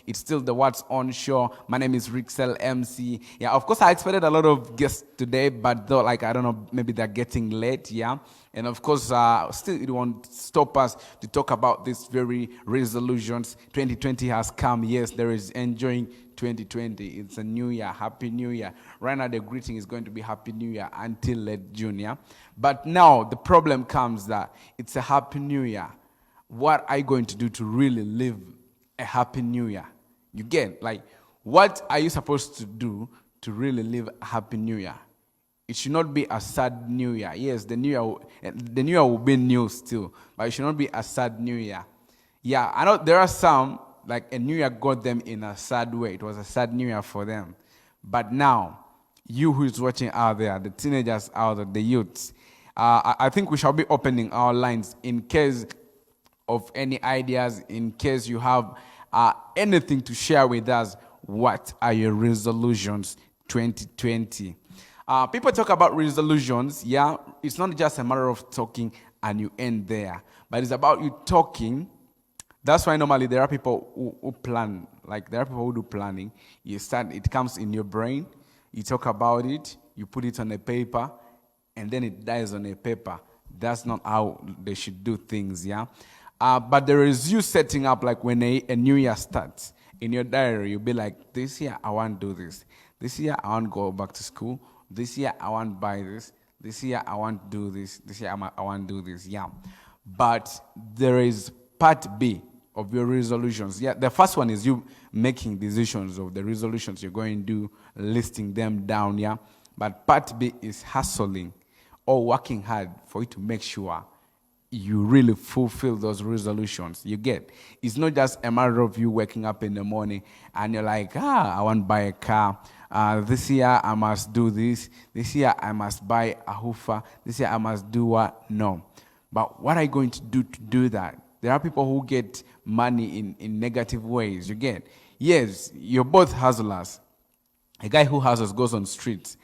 It's still the What's On show. My name is Rickxel MC. Yeah, of course, I expected a lot of guests today, but though, like, I don't know, maybe they're getting late, yeah. And of course, still, it won't stop us to talk about these very resolutions. 2020 has come. Yes, there is enjoying 2020. It's a new year. Happy New Year. Right now, the greeting is going to be Happy New Year until late June, yeah. But now, the problem comes that it's a Happy New Year. What are you going to do to really live a happy new year? You get, like, what are you supposed to do to really live a happy new year? It should not be a sad new year. Yes, the new year will be new still, but it should not be a sad new year. Yeah, I know there are some, like, a new year got them in a sad way. It was a sad new year for them. But now, you who is watching out there, the teenagers out there, the youths, I think we shall be opening our lines in case of any ideas, in case you have anything to share with us. What are your resolutions 2020? People talk about resolutions, yeah. It's not just a matter of talking and you end there, but it's about you talking. That's why normally there are people who plan, like there are people who do planning. You start, it comes in your brain, you talk about it, you put it on a paper, and then it dies on a paper. That's not how they should do things, yeah. But there is you setting up, like when a new year starts, in your diary, you'll be like, this year I want to do this. This year I want to go back to school. This year I want to buy this. This year I want to do this. This year I want to do this, yeah. But there is part B of your resolutions. Yeah, the first one is you making decisions of the resolutions you're going to do, listing them down, yeah. But part B is hustling or working hard for you to make sure you really fulfill those resolutions. You get, it's not just a matter of you waking up in the morning and you're like, I want to buy a car. This year I must do this. This year I must buy a hoofer. This year I must do what? No. But what are you going to do that? There are people who get money in negative ways. You get, yes, you're both hustlers. A guy who hustles goes on streets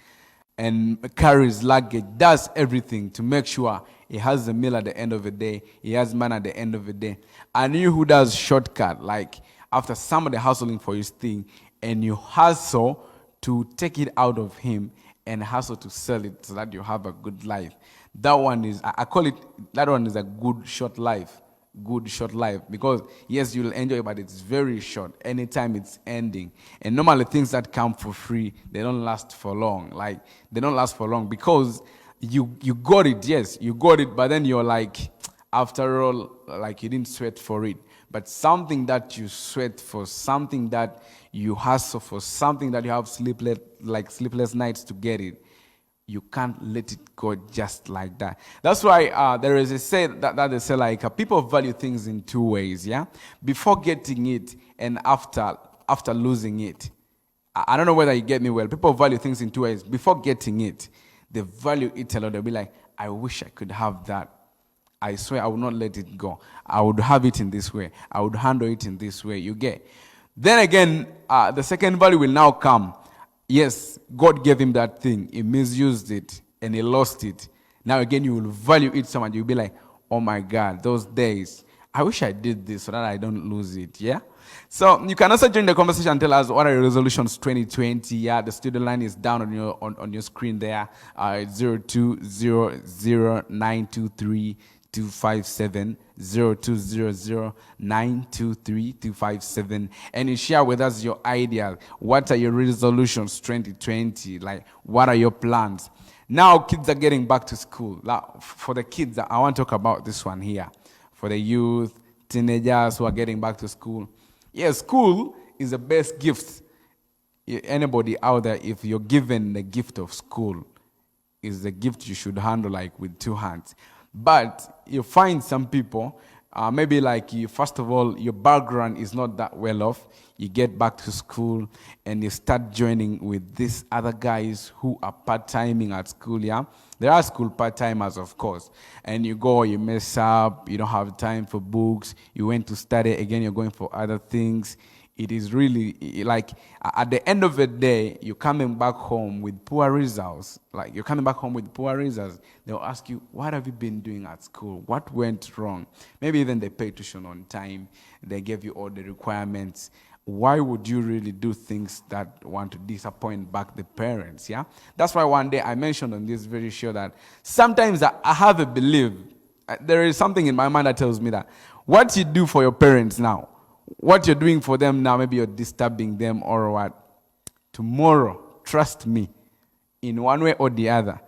and carries luggage, does everything to make sure he has a meal at the end of the day, he has money at the end of the day. And you who does shortcut, like after somebody hustling for his thing, and you hustle to take it out of him and hustle to sell it so that you have a good life. That one is, I call it, that one is a good short life. Good short life, because yes, you'll enjoy it, but it's very short. Anytime it's ending. And normally things that come for free, they don't last for long. Like, they don't last for long because you got it, yes, you got it, but then you're like, after all, like, you didn't sweat for it. But something that you sweat for, something that you hustle for, something that you have sleepless nights to get it, you can't let it go just like that. That's why there is a say that they say, like, people value things in two ways, yeah? Before getting it and after losing it. I don't know whether you get me well. People value things in two ways. Before getting it, they value it a lot. They'll be like, I wish I could have that. I swear I would not let it go. I would have it in this way. I would handle it in this way. You get. Then again, the second value will now come. Yes, God gave him that thing. He misused it and he lost it. Now again, you will value it so much. You'll be like, oh my God, those days. I wish I did this so that I don't lose it, yeah? So you can also join the conversation and tell us what are your resolutions 2020. Yeah, the studio line is down on your screen there. It's 0200923257, 0200923257, and you share with us your ideas. What are your resolutions 2020? Like, what are your plans? Now kids are getting back to school. Now, for the kids, I want to talk about this one here. For the youth, teenagers who are getting back to school. Yeah, school is the best gift. Anybody out there, if you're given the gift of school, is the gift you should handle like with two hands. But you find some people, maybe like you, first of all, your background is not that well off. You get back to school and you start joining with these other guys who are part-timing at school, yeah? There are school part-timers, of course. And you go, you mess up, you don't have time for books, you went to study, again, you're going for other things. It is really, like, at the end of the day, you're coming back home with poor results. Like, you're coming back home with poor results. They'll ask you, what have you been doing at school? What went wrong? Maybe even they paid tuition on time. They gave you all the requirements. why would you really do things that want to disappoint back the parents? Yeah, that's why one day I mentioned on this very show that sometimes I have a belief. There is something in my mind that tells me that what you do for your parents now, what you're doing for them now, maybe you're disturbing them or what. Tomorrow, trust me, in one way or the other,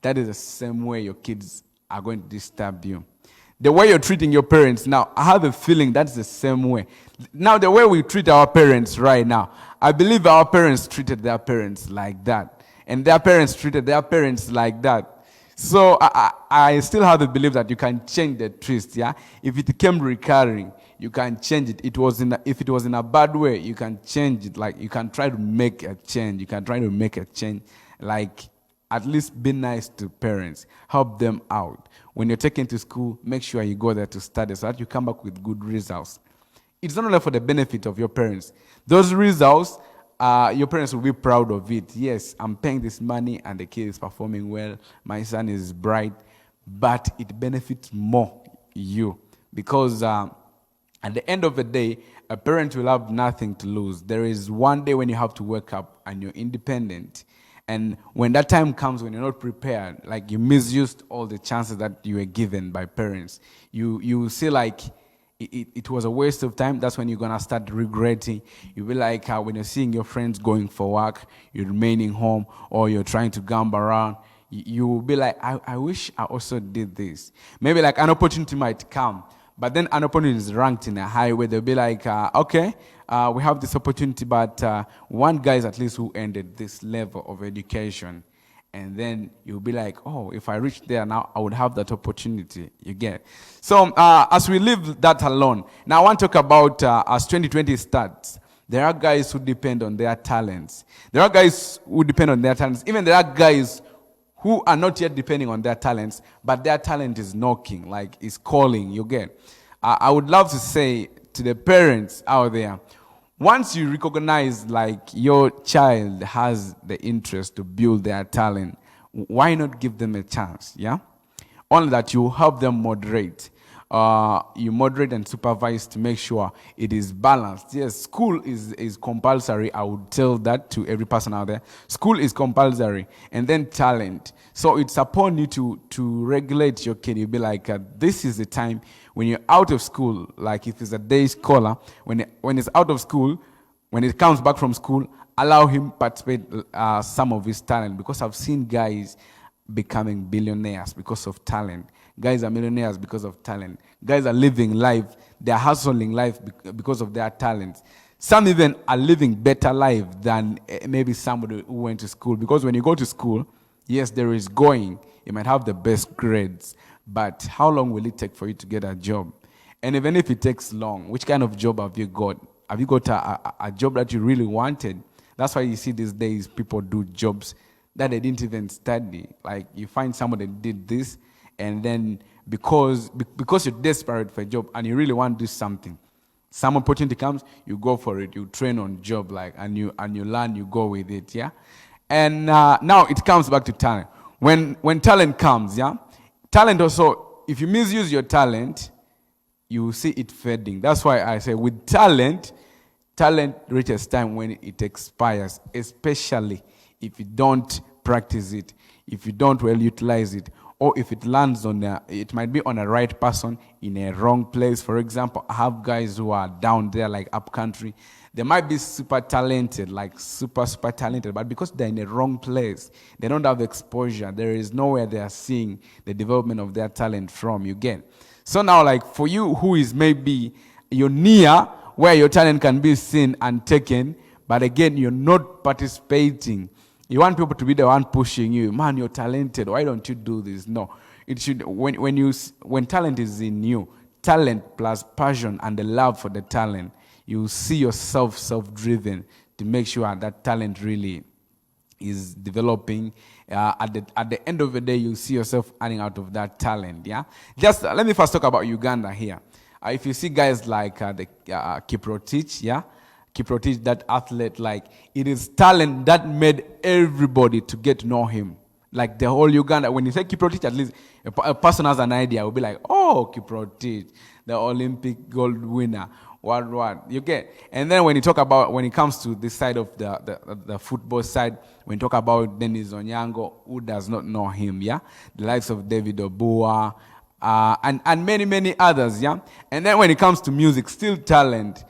that is the same way your kids are going to disturb you. The way you're treating your parents now, I have a feeling that's the same way. Now, the way we treat our parents right now, I believe our parents treated their parents like that. And their parents treated their parents like that. So I still have a belief that you can change the twist, yeah? If it came recurring, you can change it. If it was in a bad way, you can change it. Like, you can try to make a change. You can try to make a change. Like, at least be nice to parents. Help them out. When you're taken to school, make sure you go there to study so that you come back with good results. It's not only for the benefit of your parents. Those results, your parents will be proud of it. Yes, I'm paying this money and the kid is performing well. My son is bright. But it benefits more you. Because at the end of the day, a parent will have nothing to lose. There is one day when you have to wake up and you're independent. And when that time comes, when you're not prepared, like you misused all the chances that you were given by parents, you see like it was a waste of time. That's when you're going to start regretting. You'll be like when you're seeing your friends going for work, you're remaining home, or you're trying to gamble around, you will be like, I wish I also did this. Maybe like an opportunity might come, but then an opportunity is ranked in a high way. They'll be like, okay, we have this opportunity, but one guy is at least who ended this level of education. And then you'll be like, oh, if I reach there now, I would have that opportunity. You get. So as we leave that alone, now I want to talk about as 2020 starts, there are guys who depend on their talents. There are guys who depend on their talents. Even there are guys who are not yet depending on their talents, but their talent is knocking, like is calling. You get. I would love to say to the parents out there, once you recognize like your child has the interest to build their talent, why not give them a chance, yeah? Only that you help them moderate. You moderate and supervise to make sure it is balanced. Yes, school is compulsory. I would tell that to every person out there. School is compulsory. And then talent. So it's upon you to regulate your kid. You'll be like, this is the time when you're out of school, like if it's a day scholar, when it's out of school, when it comes back from school, allow him participate some of his talent. Because I've seen guys becoming billionaires because of talent. Guys are millionaires because of talent. Guys are living life. They are hustling life because of their talents. Some even are living better life than maybe somebody who went to school. Because when you go to school, yes, there is going. You might have the best grades. But how long will it take for you to get a job? And even if it takes long, which kind of job have you got? Have you got a job that you really wanted? That's why you see these days people do jobs that they didn't even study. Like you find someone that did this, and then because you're desperate for a job and you really want to do something, some opportunity comes, you go for it. You train on job, like, and you learn, you go with it, yeah. And now it comes back to talent. When talent comes, yeah, talent also, if you misuse your talent, you will see it fading. That's why I say with talent reaches time when it expires, especially if you don't practice it, if you don't well utilize it, or if it lands it might be on a right person in a wrong place. For example, I have guys who are down there like up country. They might be super talented, like super talented, but because they're in the wrong place, they don't have exposure. There is nowhere they are seeing the development of their talent from, you get. So now, like for you who is maybe, you're near where your talent can be seen and taken, but again, you're not participating. You want people to be the one pushing you. Man, you're talented. Why don't you do this? No. It should, when talent is in you, talent plus passion and the love for the talent, you see yourself self-driven to make sure that talent really is developing. At the end of the day, you see yourself earning out of that talent. Yeah. Just let me first talk about Uganda here. If you see guys like the Kiprotich, yeah, Kiprotich, that athlete, like it is talent that made everybody to get to know him. Like the whole Uganda, when you say Kiprotich, at least a person has an idea. Will be like, oh, Kiprotich, the Olympic gold winner. What? You get? And then when it comes to this side of the football side, when you talk about Dennis Onyango, who does not know him, yeah? The likes of David Obua, and many, many others, yeah? And then when it comes to music, still talent.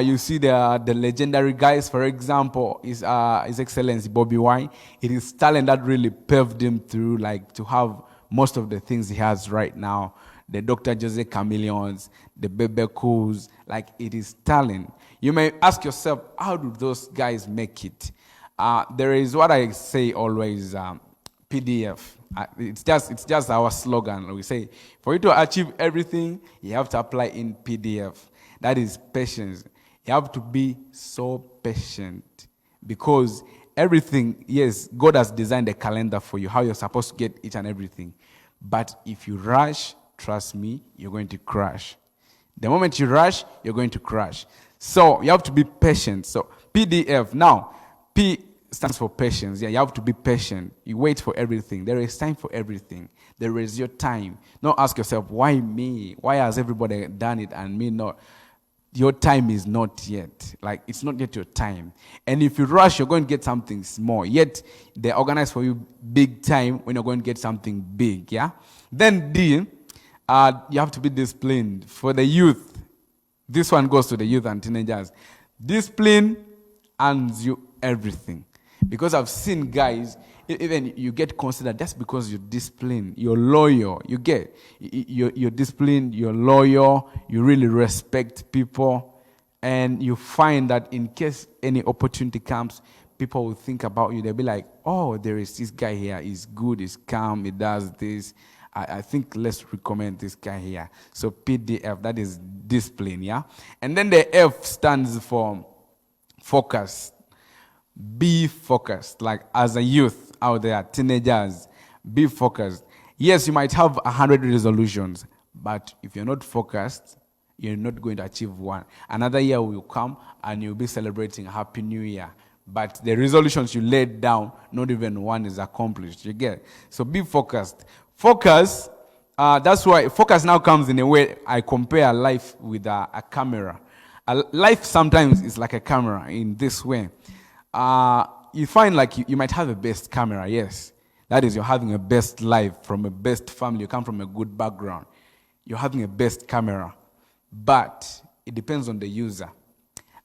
You see the legendary guys, for example, His Excellency Bobby Wine. It is talent that really paved him through, like, to have most of the things he has right now. The Dr. Jose Chameleons, the Bebe Cools, like, it is talent. You may ask yourself, how do those guys make it? There is what I say always, PDF. It's just our slogan. We say, for you to achieve everything, you have to apply in PDF. That is patience. You have to be so patient because everything, yes, God has designed a calendar for you, how you're supposed to get each and everything. But if you rush, trust me, you're going to crash. The moment you rush, you're going to crash. So you have to be patient. So PDF. Now, P stands for patience. Yeah, you have to be patient. You wait for everything. There is time for everything. There is your time. Don't ask yourself, why me? Why has everybody done it and me not? Your time is not yet. Like, it's not yet your time. And if you rush, you're going to get something small. Yet, they organize for you big time when you're going to get something big, yeah? Then D, you have to be disciplined. For the youth, this one goes to the youth and teenagers. Discipline earns you everything. Because I've seen guys, even you get considered just because you're disciplined, you're loyal, you're disciplined, you're loyal, you really respect people, and you find that in case any opportunity comes, people will think about you. They'll be like, oh, there is this guy here, he's good, he's calm, he does this. I think let's recommend this guy here. So PDF, that is discipline, yeah? And then the F stands for focus. Be focused. Like, as a youth out there, teenagers, be focused. Yes, you might have 100 resolutions, but if you're not focused, you're not going to achieve one. Another year will come and you'll be celebrating Happy New Year. But the resolutions you laid down, not even one is accomplished. You get it? So be focused. Focus, that's why focus now comes in a way I compare life with a camera. Life sometimes is like a camera in this way. You find like you might have a best camera, yes. That is, you're having a best life from a best family. You come from a good background. You're having a best camera. But it depends on the user.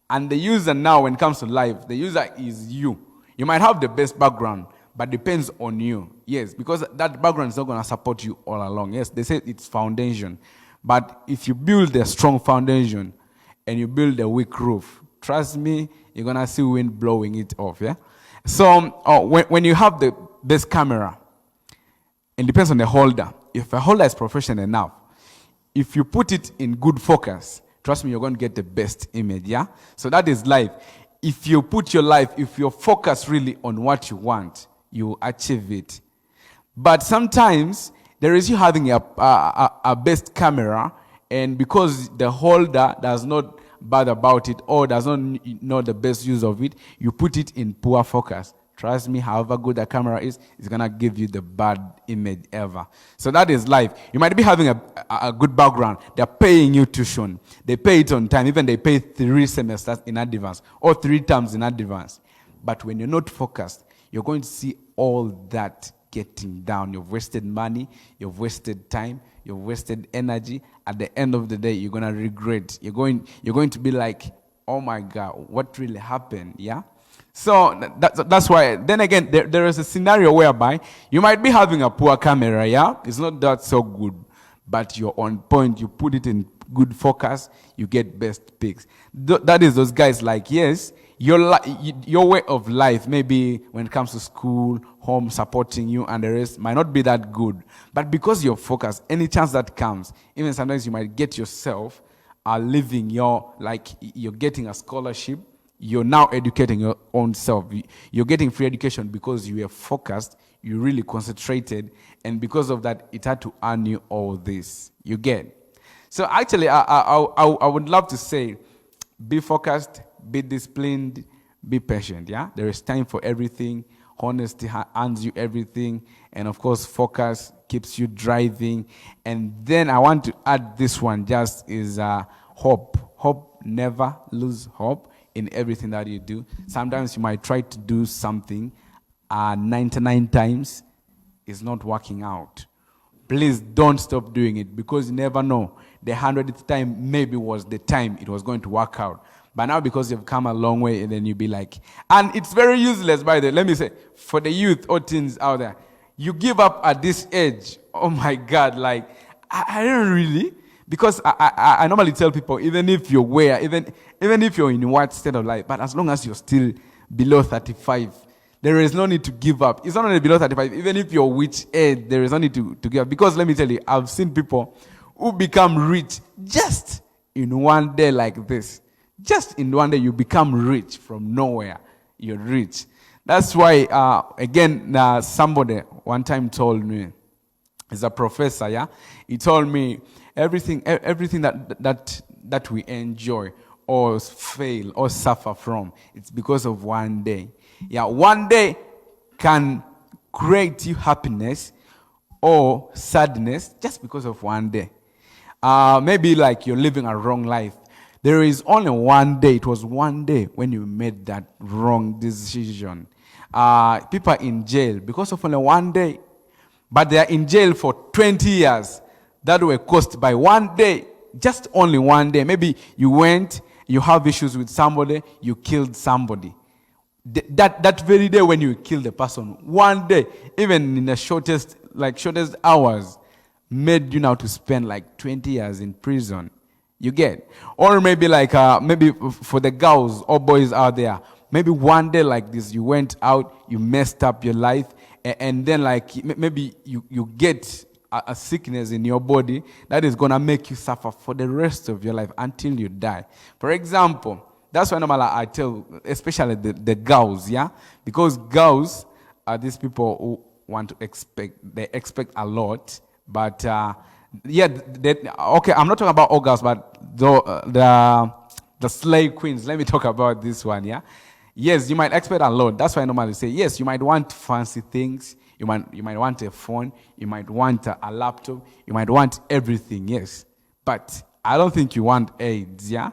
And the user now, when it comes to life, the user is you. You might have the best background, but depends on you. Yes, because that background is not going to support you all along. Yes, they say it's foundation. But if you build a strong foundation and you build a weak roof, trust me, you're going to see wind blowing it off, yeah? So when you have the best camera, it depends on the holder. If a holder is professional enough, if you put it in good focus, trust me, you're going to get the best image, yeah? So that is life. If you put your life, if you're focused really on what you want, you achieve it. But sometimes there is you having a best camera, and because the holder does not bother about it or does not know the best use of it, you put it in poor focus. Trust me, however good the camera is, it's going to give you the bad image ever. So that is life. You might be having a good background. They're paying you tuition. They pay it on time. Even they pay 3 semesters in advance or 3 terms in advance. But when you're not focused, you're going to see all that getting down. You've wasted money. You've wasted time. You've wasted energy. At the end of the day, you're going to regret. You're going to be like, oh my God, what really happened? Yeah? So that's why, then again, there is a scenario whereby you might be having a poor camera, yeah? It's not that so good, but you're on point. You put it in good focus, you get best pics. That is those guys like, yes, your way of life, maybe when it comes to school, home, supporting you and the rest, might not be that good. But because you're focused, any chance that comes, even sometimes you might get yourself living you're getting a scholarship. You're now educating your own self. You're getting free education because you are focused, you really concentrated, and because of that, it had to earn you all this. You get? So actually, I would love to say, be focused, be disciplined, be patient, yeah? There is time for everything. Honesty earns you everything. And of course, focus keeps you driving. And then I want to add this one just is hope. Hope never lose hope in everything that you do. Sometimes you might try to do something 99 times, it's not working out. Please don't stop doing it, because you never know. The 100th time maybe was the time it was going to work out. But now, because you've come a long way, and then you'll be like, and it's very useless, by the way. Let me say, for the youth or teens out there, you give up at this age. Oh my God, like, I don't really, because I normally tell people, even if you're where, even if you're in what state of life, but as long as you're still below 35, there is no need to give up. It's not only below 35, even if you're which age, there is no need to give up. Because let me tell you, I've seen people who become rich just in one day like this. Just in one day, you become rich from nowhere. You're rich. That's why, somebody one time told me, he's a professor, yeah? He told me everything that we enjoy or fail or suffer from, it's because of one day. Yeah, one day can create you happiness or sadness just because of one day. Maybe like you're living a wrong life. There is only one day. It was one day when you made that wrong decision. People are in jail because of only one day. But they are in jail for 20 years that were caused by one day. Just only one day. Maybe you went, you have issues with somebody, you killed somebody. That very day when you kill the person, one day, even in the shortest hours, made you now to spend like 20 years in prison. You get? Or maybe maybe for the girls or boys out there, maybe one day like this, you went out, you messed up your life, and then maybe you get a sickness in your body that is going to make you suffer for the rest of your life until you die. For example, that's why normally I tell, especially the girls, yeah? Because girls are these people who want to they expect a lot, but okay, I'm not talking about all girls, but the slave queens, let me talk about this one, yeah? Yes, you might expect a lot. That's why I normally say, yes, you might want fancy things, you might want a phone, you might want a laptop, you might want everything, yes. But I don't think you want AIDS, yeah?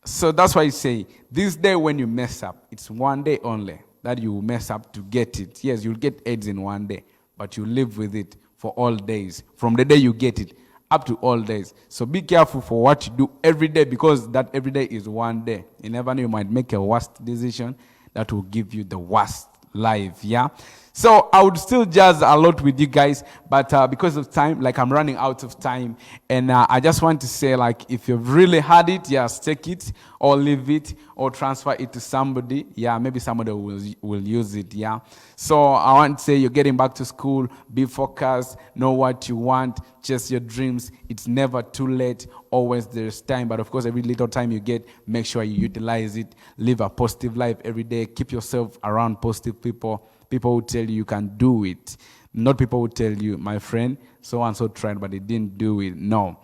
So that's why I say, this day when you mess up, it's one day only that you mess up to get it. Yes, you'll get AIDS in one day, but you live with it for all days. From the day you get it, up to all days. So be careful for what you do every day, because that every day is one day. You never know, you might make a worst decision that will give you the worst life, yeah? So I would still jazz a lot with you guys, but because of time, I'm running out of time, and I just want to say, if you've really had it, yes, take it, or leave it, or transfer it to somebody. Yeah, maybe somebody will use it, yeah? So I want to say, you're getting back to school, be focused, know what you want, chase your dreams. It's never too late. Always there's time, but of course, every little time you get, make sure you utilize it. Live a positive life every day. Keep yourself around positive people. People who tell you can do it. Not people who tell you, my friend, so-and-so tried, but they didn't do it. No.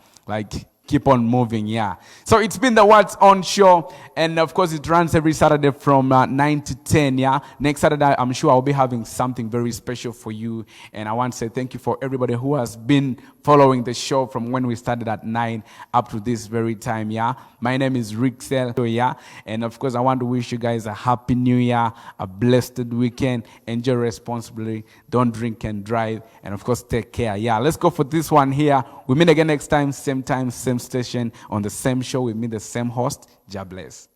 Keep on moving, yeah. So it's been the What's On show, and of course it runs every Saturday from 9 to 10, yeah. Next Saturday, I'm sure I'll be having something very special for you, and I want to say thank you for everybody who has been following the show from when we started at 9 up to this very time, yeah. My name is Rickxel, yeah, and of course I want to wish you guys a happy new year, a blessed weekend, enjoy responsibly, don't drink and drive, and of course take care, yeah. Let's go for this one here. We meet again next time, same station, on the same show with me, the same host. God bless.